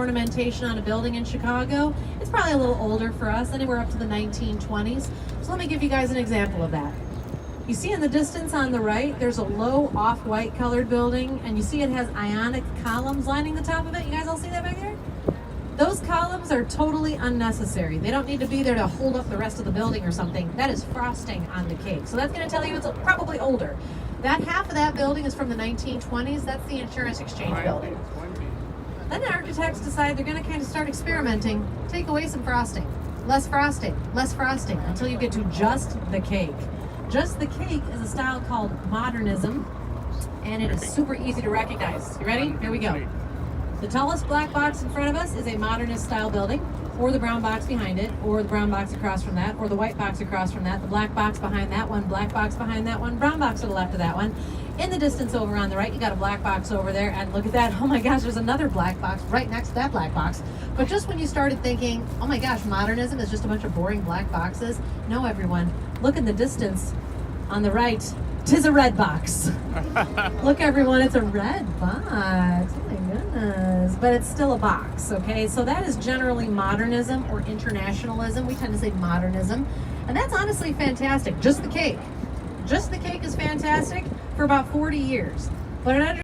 ornamentation on a building in Chicago. It's probably a little older for us, anywhere up to the 1920s. So let me give you guys an example of that. You see in the distance on the right, there's a low off-white colored building, and you see it has ionic columns lining the top of it. You guys all see that back there? Those columns are totally unnecessary. They don't need to be there to hold up the rest of the building or something. That is frosting on the cake. So that's going to tell you it's probably older. That half of that building is from the 1920s. That's the Insurance Exchange building. Then the architects decide they're going to kind of start experimenting. Take away some frosting, less frosting, until you get to just the cake. Just the cake is a style called modernism, and it is super easy to recognize. You ready? Here we go. The tallest black box in front of us is a modernist style building, or the brown box behind it, or the brown box across from that, or the white box across from that, the black box behind that one, black box behind that one, brown box to the left of that one. In the distance over on the right, you got a black box over there, and look at that. Oh my gosh, there's another black box right next to that black box. But just when you started thinking, oh my gosh, modernism is just a bunch of boring black boxes, no, everyone, look in the distance on the right. 'Tis a red box. Look, everyone, it's a red box. Oh my goodness. But it's still a box, okay? So that is generally modernism or internationalism. We tend to say modernism. And that's honestly fantastic. Just the cake. Just the cake is fantastic for about 40 years. But it